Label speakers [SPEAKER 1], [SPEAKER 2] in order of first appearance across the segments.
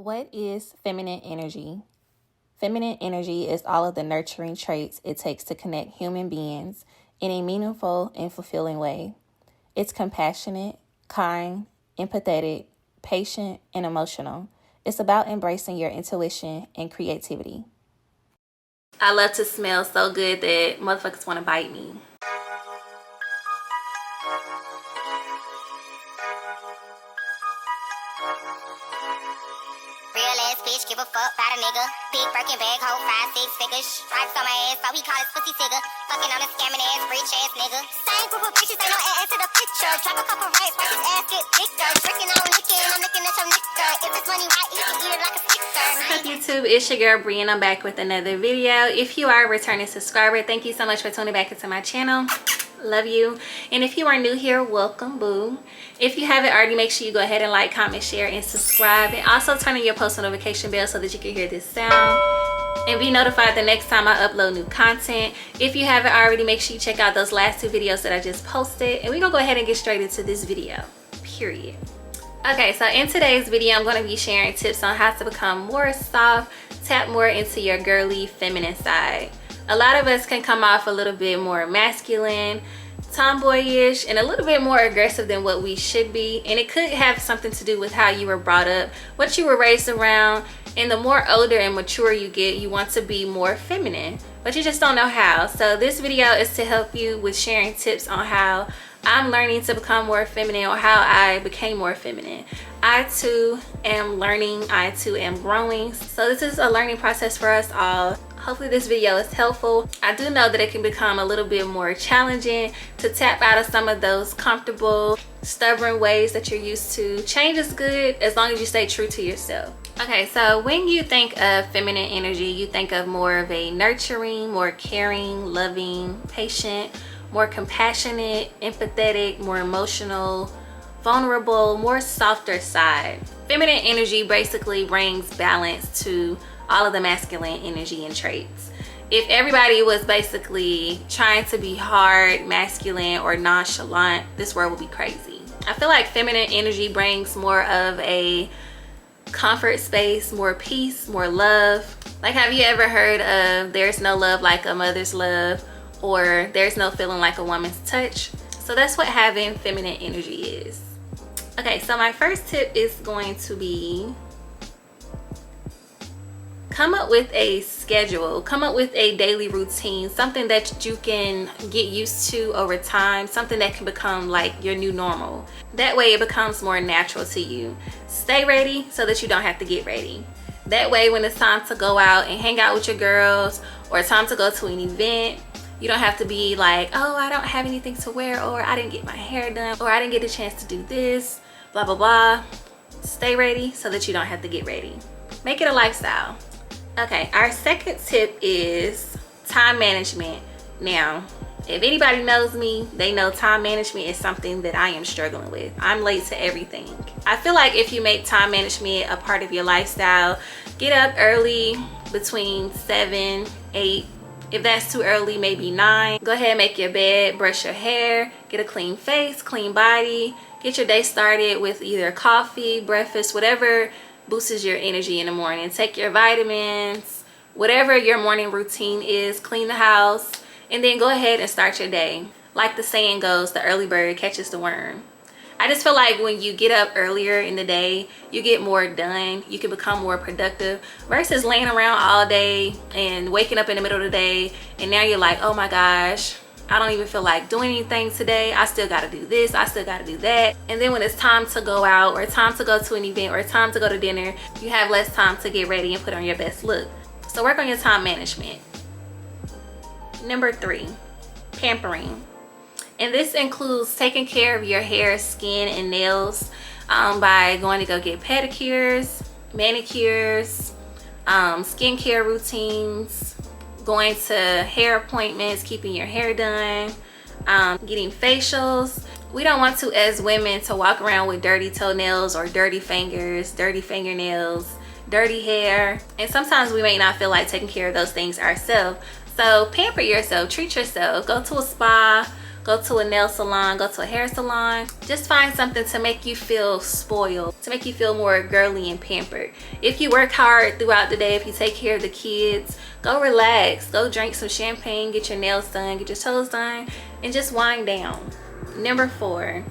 [SPEAKER 1] What is feminine energy? Feminine energy is all of the nurturing traits it takes to connect human beings in a meaningful and fulfilling way. It's compassionate, kind, empathetic, patient, and emotional. It's about embracing your intuition and creativity. I love to smell so good that motherfuckers want to bite me.
[SPEAKER 2] Real ass bitch, give a fuck about a nigga. Big Birkin bag, hold 5, 6 figures. Stripes on my ass, so he call his pussy figure. Fucking on a scamming ass, rich ass nigga. Same group of bitches, ain't no ass to the picture. Drop a couple rights, watch his ass get bigger. Drinking on licking, I'm looking at your nigga. If it's money right, he can eat it like a sticker.
[SPEAKER 1] What's up, YouTube? It's your girl Bree, and I'm back with another video. If you are a returning subscriber, thank you so much for tuning back into my channel. Love you. And if you are new here, welcome, boo. If you haven't already, make sure you go ahead and like, comment, share, and subscribe, and also turn on your post notification bell so that you can hear this sound and be notified the next time I upload new content. If you haven't already, make sure you check out those last 2 videos that I just posted, and we're gonna go ahead and get straight into this video, period. Okay, so in today's video, I'm going to be sharing tips on how to become more soft, tap more into your girly feminine side. A lot of us can come off a little bit more masculine, tomboyish, and a little bit more aggressive than what we should be. And it could have something to do with how you were brought up, what you were raised around. And the more older and mature you get, you want to be more feminine, but you just don't know how. So this video is to help you with sharing tips on how I'm learning to become more feminine, or how I became more feminine. I too am learning, I too am growing. So this is a learning process for us all. Hopefully this video is helpful. I do know that it can become a little bit more challenging to tap out of some of those comfortable, stubborn ways that you're used to. Change is good as long as you stay true to yourself. Okay, so when you think of feminine energy, you think of more of a nurturing, more caring, loving, patient, more compassionate, empathetic, more emotional, vulnerable, more softer side. Feminine energy basically brings balance to all of the masculine energy and traits. If everybody was basically trying to be hard, masculine, or nonchalant, this world would be crazy. I feel like feminine energy brings more of a comfort space, more peace, more love. Like, have you ever heard of there's no love like a mother's love, or there's no feeling like a woman's touch? So that's what having feminine energy is. Okay, so my first tip is going to be come up with a schedule, come up with a daily routine, something that you can get used to over time, something that can become like your new normal. That way it becomes more natural to you. Stay ready so that you don't have to get ready. That way when it's time to go out and hang out with your girls, or time to go to an event, you don't have to be like, oh, I don't have anything to wear, or I didn't get my hair done, or I didn't get a chance to do this, blah, blah, blah. Stay ready so that you don't have to get ready. Make it a lifestyle. Okay, our second tip is time management. Now, if anybody knows me, they know time management is something that I am struggling with. I'm late to everything. I feel like if you make time management a part of your lifestyle, get up early between 7, 8. If that's too early, maybe 9. Go ahead, make your bed, brush your hair, get a clean face, clean body. Get your day started with either coffee, breakfast, whatever boosts your energy in the morning. Take your vitamins, whatever your morning routine is, clean the house, and then go ahead and start your day. Like the saying goes, the early bird catches the worm. I just feel like when you get up earlier in the day, you get more done. You can become more productive versus laying around all day and waking up in the middle of the day, and now you're like, oh my gosh, I don't even feel like doing anything today. I still got to do this, I still got to do that. And then when it's time to go out, or time to go to an event, or time to go to dinner, you have less time to get ready and put on your best look. So work on your time management. Number 3, pampering. And this includes taking care of your hair, skin, and nails by going to go get pedicures, manicures, skincare routines, going to hair appointments, keeping your hair done, getting facials. We don't want to, as women, to walk around with dirty toenails or dirty fingers, dirty fingernails, dirty hair. And sometimes we may not feel like taking care of those things ourselves. So pamper yourself, treat yourself, go to a spa, go to a nail salon, go to a hair salon. Just find something to make you feel spoiled, to make you feel more girly and pampered. If you work hard throughout the day, if you take care of the kids, go relax, go drink some champagne, get your nails done, get your toes done, and just wind down. Number 4,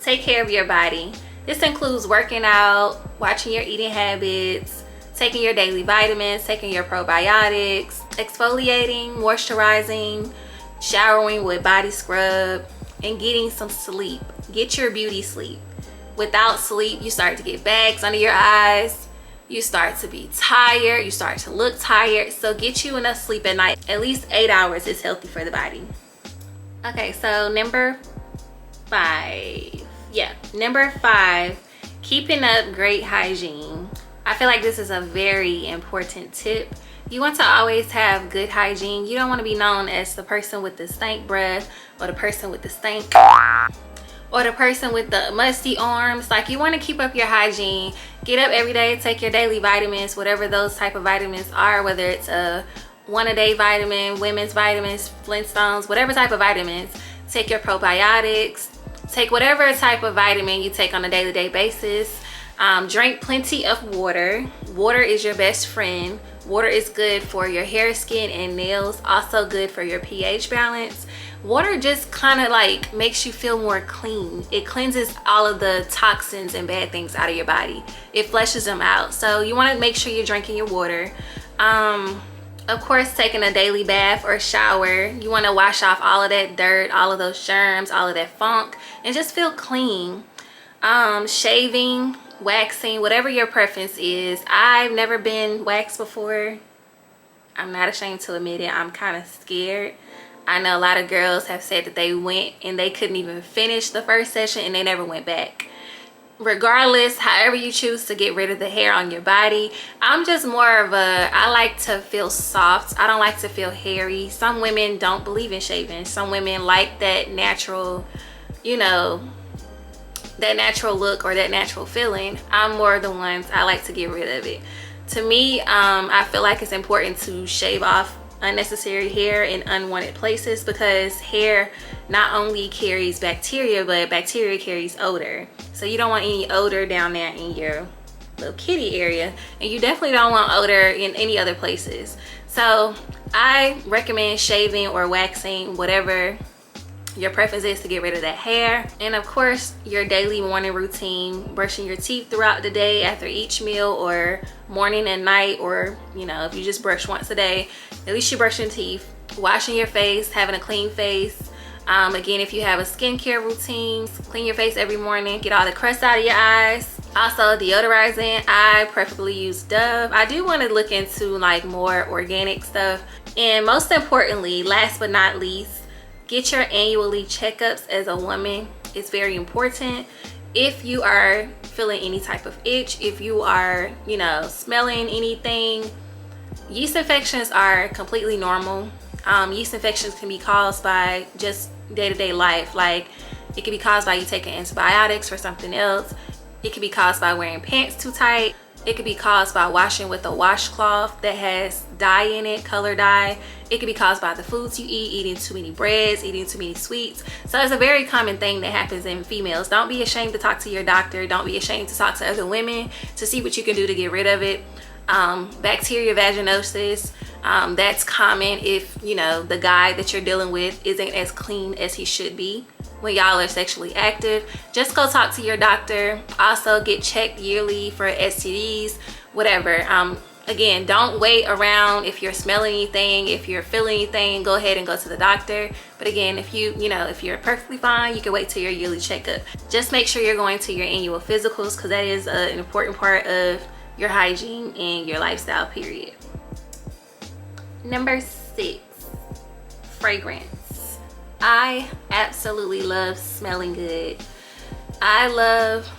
[SPEAKER 1] take care of your body. This includes working out, watching your eating habits, taking your daily vitamins, taking your probiotics, exfoliating, moisturizing, showering with body scrub, and getting some sleep. Get your beauty sleep. Without sleep, you start to get bags under your eyes, you start to be tired, you start to look tired. So get you enough sleep at night. At least 8 hours is healthy for the body. Okay, so number 5. Number 5, keeping up great hygiene. I feel like this is a very important tip. You want to always have good hygiene. You don't want to be known as the person with the stank breath, or the person with the stank, or the person with the musty arms. Like, you want to keep up your hygiene. Get up every day, take your daily vitamins, whatever those type of vitamins are, whether it's a 1-a-day vitamin, women's vitamins, Flintstones, whatever type of vitamins. Take your probiotics. Take whatever type of vitamin you take on a day-to-day basis. Drink plenty of water. Water is your best friend. Water is good for your hair, skin, and nails. Also good for your pH balance. Water just kind of like makes you feel more clean. It cleanses all of the toxins and bad things out of your body. It flushes them out. So you want to make sure you're drinking your water. Of course, taking a daily bath or shower. You want to wash off all of that dirt, all of those germs, all of that funk, and just feel clean. Shaving, waxing, whatever your preference is. I've never been waxed before. I'm not ashamed to admit it. I'm kind of scared. I know a lot of girls have said that they went and they couldn't even finish the first session and they never went back. Regardless, however you choose to get rid of the hair on your body, I'm just more of I like to feel soft. I don't like to feel hairy. Some women don't believe in shaving. Some women like that natural, you know, that natural look or that natural feeling. I'm more of the ones, I like to get rid of it. To me, I feel like it's important to shave off unnecessary hair in unwanted places, because hair not only carries bacteria, but bacteria carries odor. So you don't want any odor down there in your little kitty area, and you definitely don't want odor in any other places. So I recommend shaving or waxing, whatever your preference is, to get rid of that hair. And of course, your daily morning routine, brushing your teeth throughout the day after each meal, or morning and night, or you know, if you just brush once a day, at least you're brushing teeth. Washing your face, having a clean face. Again, if you have a skincare routine, clean your face every morning, get all the crust out of your eyes. Also, deodorizing, I preferably use Dove. I do want to look into like more organic stuff. And most importantly, last but not least, get your annually checkups as a woman. It's very important. If you are feeling any type of itch, if you are, you know, smelling anything, yeast infections are completely normal. Yeast infections can be caused by just day-to-day life. Like, it can be caused by you taking antibiotics or something else. It can be caused by wearing pants too tight. It could be caused by washing with a washcloth that has dye in it, color dye. It could be caused by the foods you eat, eating too many breads, eating too many sweets. So it's a very common thing that happens in females. Don't be ashamed to talk to your doctor. Don't be ashamed to talk to other women to see what you can do to get rid of it. Bacteria vaginosis, that's common if, you know, the guy that you're dealing with isn't as clean as he should be when y'all are sexually active. Just go talk to your doctor. Also get checked yearly for STDs, whatever. Again, don't wait around. If you're smelling anything, if you're feeling anything, go ahead and go to the doctor. But again, if if you're perfectly fine, you can wait till your yearly checkup. Just make sure you're going to your annual physicals, because that is an important part of your hygiene and your lifestyle, period. Number 6, fragrance. I absolutely love smelling good. I love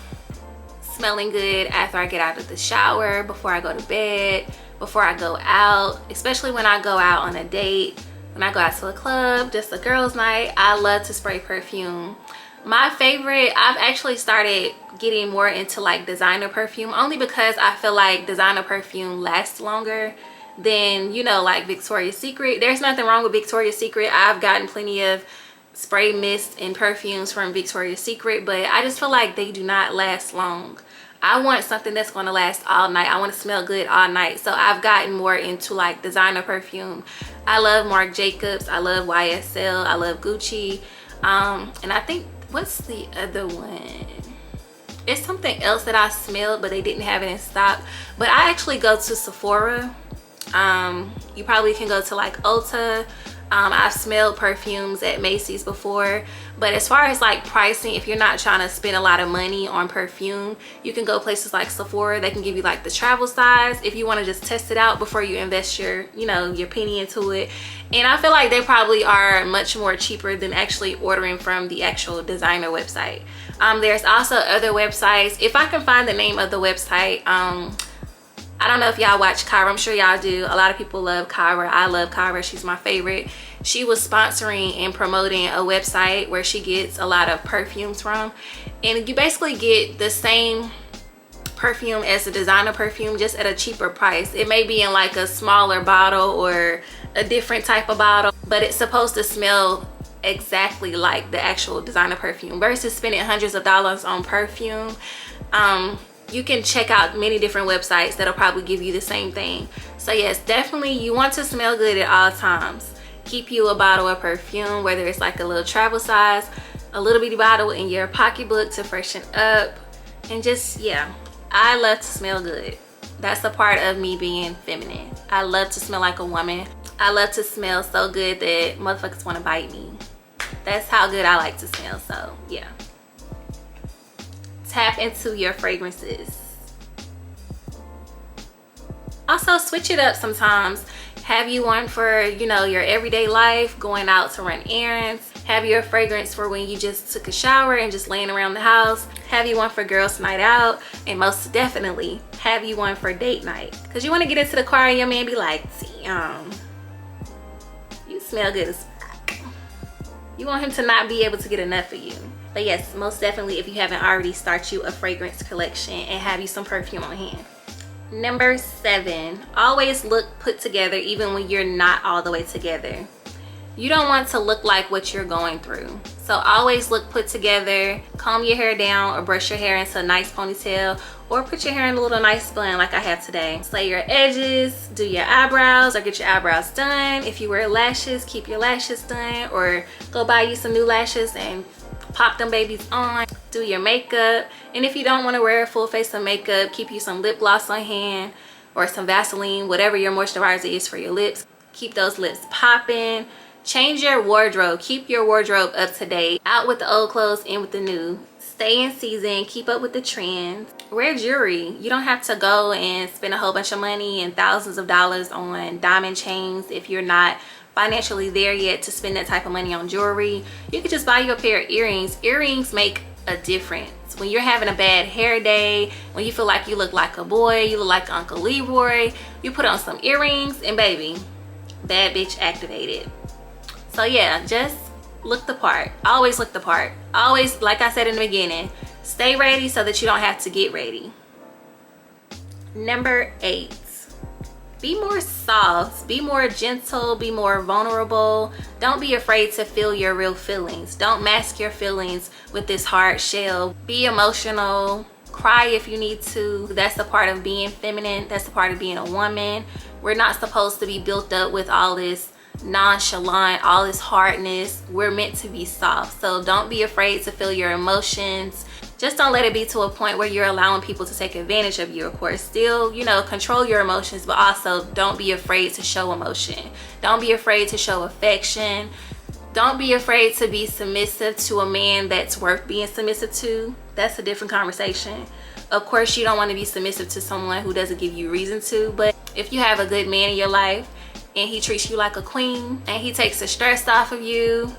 [SPEAKER 1] smelling good after I get out of the shower, before I go to bed, before I go out, especially when I go out on a date, when I go out to a club, just a girls' night. I love to spray perfume. My favorite, I've actually started getting more into like designer perfume, only because I feel like designer perfume lasts longer than, you know, like Victoria's Secret. There's nothing wrong with Victoria's Secret. I've gotten plenty of spray mist and perfumes from Victoria's Secret, but I just feel like they do not last long. I want something that's going to last all night. I want to smell good all night. So I've gotten more into like designer perfume. I love Marc Jacobs, I love YSL, I love Gucci, and I think, what's the other one? It's something else that I smelled but they didn't have it in stock. But I actually go to Sephora. You probably can go to like Ulta. I've smelled perfumes at Macy's before, but as far as like pricing, if you're not trying to spend a lot of money on perfume, you can go places like Sephora. They can give you like the travel size if you want to just test it out before you invest your, you know, your penny into it. And I feel like they probably are much more cheaper than actually ordering from the actual designer website. There's also other websites. If I can find the name of the website, I don't know if y'all watch Kirah. I'm sure y'all do. A lot of people love Kirah. I love Kirah. She's my favorite. She was sponsoring and promoting a website where she gets a lot of perfumes from. And you basically get the same perfume as a designer perfume, just at a cheaper price. It may be in like a smaller bottle or a different type of bottle, but it's supposed to smell exactly like the actual designer perfume versus spending hundreds of dollars on perfume. You can check out many different websites that'll probably give you the same thing. So yes, definitely you want to smell good at all times. Keep you a bottle of perfume, whether it's like a little travel size, a little bitty bottle in your pocketbook to freshen up. And just, yeah, I love to smell good. That's a part of me being feminine. I love to smell like a woman. I love to smell so good that motherfuckers want to bite me. That's how good I like to smell, so yeah. Tap into your fragrances. Also, switch it up sometimes. Have you one for, you know, your everyday life, going out to run errands. Have your fragrance for when you just took a shower and just laying around the house. Have you one for girls' night out. And most definitely, have you one for date night. Because you want to get into the car and your man be like, damn, you smell good as fuck. You want him to not be able to get enough of you. But yes, most definitely, if you haven't already, start you a fragrance collection and have you some perfume on hand. Number 7, always look put together even when you're not all the way together. You don't want to look like what you're going through. So always look put together. Comb your hair down or brush your hair into a nice ponytail, or put your hair in a little nice bun like I have today. Slay your edges, do your eyebrows or get your eyebrows done. If you wear lashes, keep your lashes done, or go buy you some new lashes and pop them babies on. Do your makeup, and if you don't want to wear a full face of makeup, keep you some lip gloss on hand or some Vaseline, whatever your moisturizer is for your lips. Keep those lips popping. Change your wardrobe. Keep your wardrobe up to date. Out with the old clothes, in with the new. Stay in season. Keep up with the trends. Wear jewelry. You don't have to go and spend a whole bunch of money and thousands of dollars on diamond chains if you're not financially there yet to spend that type of money on jewelry. You could just buy you a pair of earrings. Earrings make a difference. When you're having a bad hair day, when you feel like you look like a boy, you look like Uncle Leroy, you put on some earrings and baby, bad bitch activated. So yeah, just look the part. Always look the part. Always, like I said in the beginning, stay ready so that you don't have to get ready. Number 8, be more soft, be more gentle, be more vulnerable. Don't be afraid to feel your real feelings. Don't mask your feelings with this hard shell. Be emotional, cry if you need to. That's a part of being feminine. That's a part of being a woman. We're not supposed to be built up with all this nonchalant, all this hardness. We're meant to be soft. So don't be afraid to feel your emotions. Just don't let it be to a point where you're allowing people to take advantage of you. Of course, still, you know, control your emotions, but also don't be afraid to show emotion. Don't be afraid to show affection. Don't be afraid to be submissive to a man that's worth being submissive to. That's a different conversation. Of course, you don't want to be submissive to someone who doesn't give you reason to, but if you have a good man in your life and he treats you like a queen and he takes the stress off of you,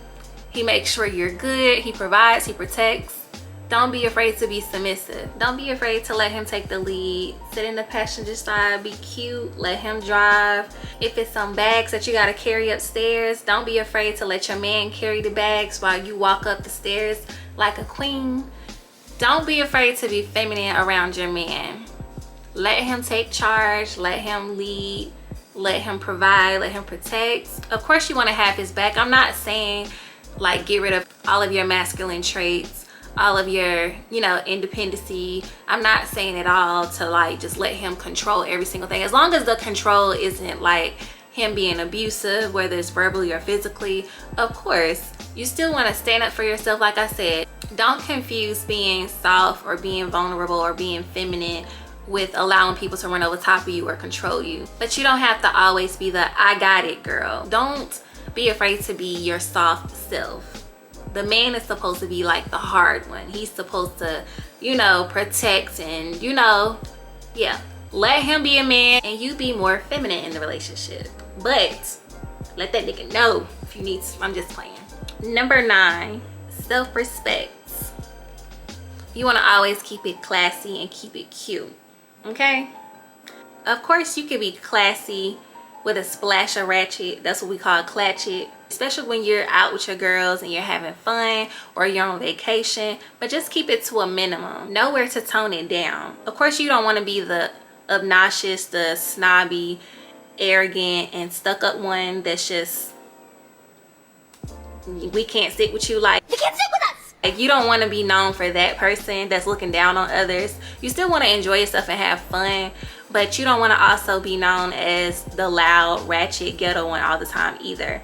[SPEAKER 1] he makes sure you're good, he provides, he protects, don't be afraid to be submissive. Don't be afraid to let him take the lead. Sit in the passenger side, be cute, let him drive. If it's some bags that you gotta carry upstairs, don't be afraid to let your man carry the bags while you walk up the stairs like a queen. Don't be afraid to be feminine around your man. Let him take charge, let him lead, let him provide, let him protect. Of course you wanna have his back. I'm not saying Like, get rid of all of your masculine traits, all of your, you know, independency. I'm not saying at all to like just let him control every single thing, as long as the control isn't like him being abusive, whether it's verbally or physically. Of course, you still want to stand up for yourself. Like I said, don't confuse being soft or being vulnerable or being feminine with allowing people to run over top of you or control you. But you don't have to always be the I got it girl. Don't be afraid to be your soft self. The man is supposed to be like the hard one. He's supposed to, you know, protect and, you know, yeah. Let him be a man and you be more feminine in the relationship. But let that nigga know if you need to. I'm just playing. Number 9, self-respect. You want to always keep it classy and keep it cute. Okay? Of course, you can be classy with a splash of ratchet. That's what we call clatchet. Especially when you're out with your girls and you're having fun or you're on vacation. But just keep it to a minimum. Know where to tone it down. Of course, you don't want to be the obnoxious, the snobby, arrogant, and stuck up one that's just, we can't sit with you. Like, you can't sit with us. Like, you don't want to be known for that person that's looking down on others. You still want to enjoy yourself and have fun, but you don't want to also be known as the loud, ratchet, ghetto one all the time either.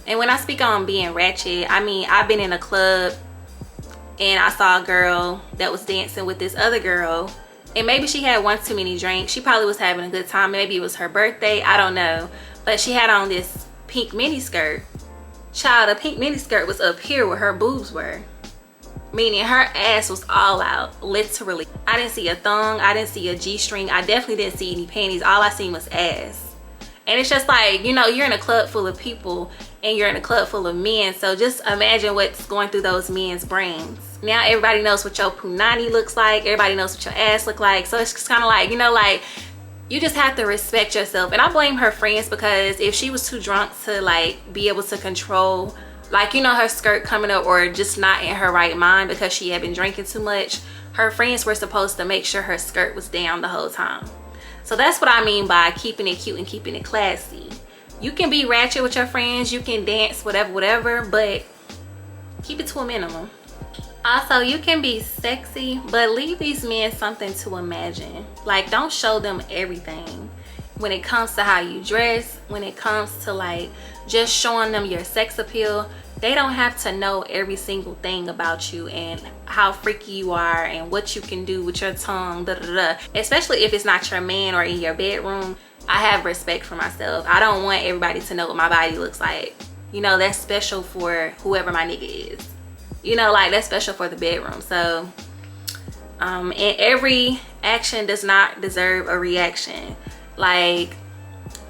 [SPEAKER 1] And when I speak on being ratchet, I mean, I've been in a club and I saw a girl that was dancing with this other girl, and maybe she had one too many drinks. She probably was having a good time. Maybe it was her birthday, I don't know. But she had on this pink mini skirt. Child, the pink mini skirt was up here where her boobs were. Meaning her ass was all out, literally. I didn't see a thong, I didn't see a G-string, I definitely didn't see any panties. All I seen was ass. And it's just like, you know, you're in a club full of people and you're in a club full of men. So just imagine what's going through those men's brains. Now everybody knows what your punani looks like. Everybody knows what your ass look like. So it's just kind of like, you know, like, you just have to respect yourself. And I blame her friends, because if she was too drunk to like be able to control, like, you know, her skirt coming up or just not in her right mind because she had been drinking too much, her friends were supposed to make sure her skirt was down the whole time. So that's what I mean by keeping it cute and keeping it classy. You can be ratchet with your friends, you can dance, whatever, but keep it to a minimum. Also, you can be sexy, but leave these men something to imagine. Like, don't show them everything. When it comes to how you dress, when it comes to like just showing them your sex appeal, they don't have to know every single thing about you and how freaky you are and what you can do with your tongue, da, da, da. Especially if it's not your man or in your bedroom. I have respect for myself. I don't want everybody to know what my body looks like. You know, that's special for whoever my nigga is. You know, like, that's special for the bedroom. So and every action does not deserve a reaction. Like,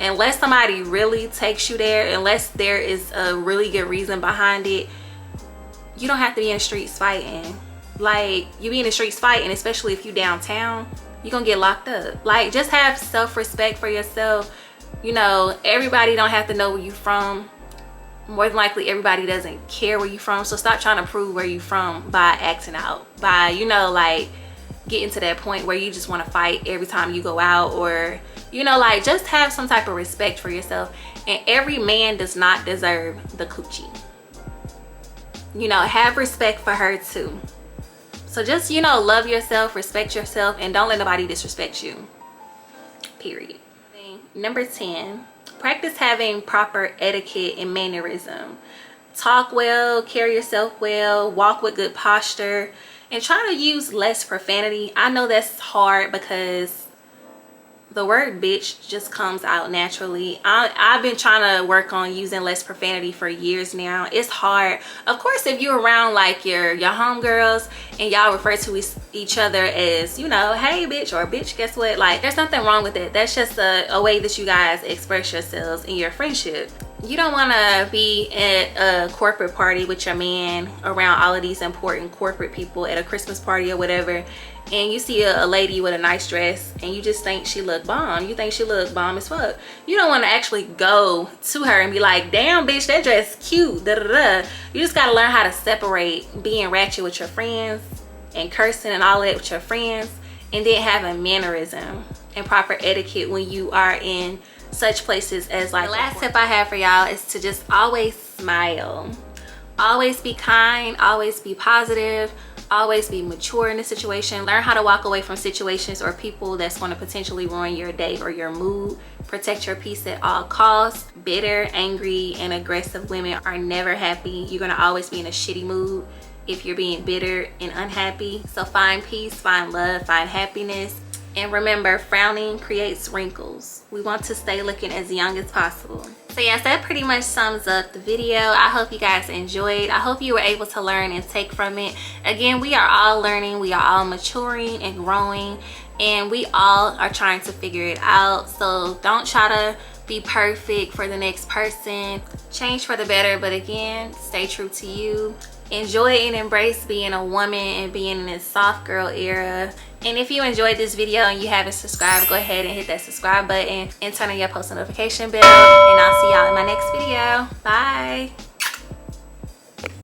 [SPEAKER 1] unless somebody really takes you there, unless there is a really good reason behind it, you don't have to be in the streets fighting. Like, you be in the streets fighting, especially if you downtown, you're gonna get locked up. Like, just have self-respect for yourself. You know, everybody don't have to know where you from. More than likely, everybody doesn't care where you from. So stop trying to prove where you from by acting out, by, you know, like, getting to that point where you just want to fight every time you go out, or, you know, like, just have some type of respect for yourself. And every man does not deserve the coochie. You know, have respect for her too. So just, you know, love yourself, respect yourself, and don't let nobody disrespect you. Period. Number 10, practice having proper etiquette and mannerism. Talk well, carry yourself well, walk with good posture, and try to use less profanity. I know that's hard because the word bitch just comes out naturally. I've been trying to work on using less profanity for years now. It's hard. Of course, if you're around like your homegirls and y'all refer to each other as, you know, hey bitch, or bitch, guess what? Like, there's nothing wrong with it. That's just a way that you guys express yourselves in your friendship. You don't want to be at a corporate party with your man around all of these important corporate people at a Christmas party or whatever, and you see a lady with a nice dress and you just think she look bomb. You think she look bomb as fuck. You don't want to actually go to her and be like, damn bitch, that dress cute, da, da, da. You just got to learn how to separate being ratchet with your friends and cursing and all that with your friends, and then having mannerism and proper etiquette when you are in such places as like. The last tip I have for y'all is to just always smile. Always be kind, always be positive, always be mature in the situation. Learn how to walk away from situations or people that's going to potentially ruin your day or your mood. Protect your peace at all costs. Bitter, angry, and aggressive women are never happy. You're going to always be in a shitty mood if you're being bitter and unhappy. So find peace, find love, find happiness. And remember, frowning creates wrinkles. We want to stay looking as young as possible. So yes, that pretty much sums up the video. I hope you guys enjoyed. I hope you were able to learn and take from it. Again, we are all learning, we are all maturing and growing, and we all are trying to figure it out. So don't try to be perfect for the next person. Change for the better, but again, stay true to you. Enjoy and embrace being a woman and being in this soft girl era. And if you enjoyed this video and you haven't subscribed, go ahead and hit that subscribe button and turn on your post notification bell. And I'll see y'all in my next video. Bye.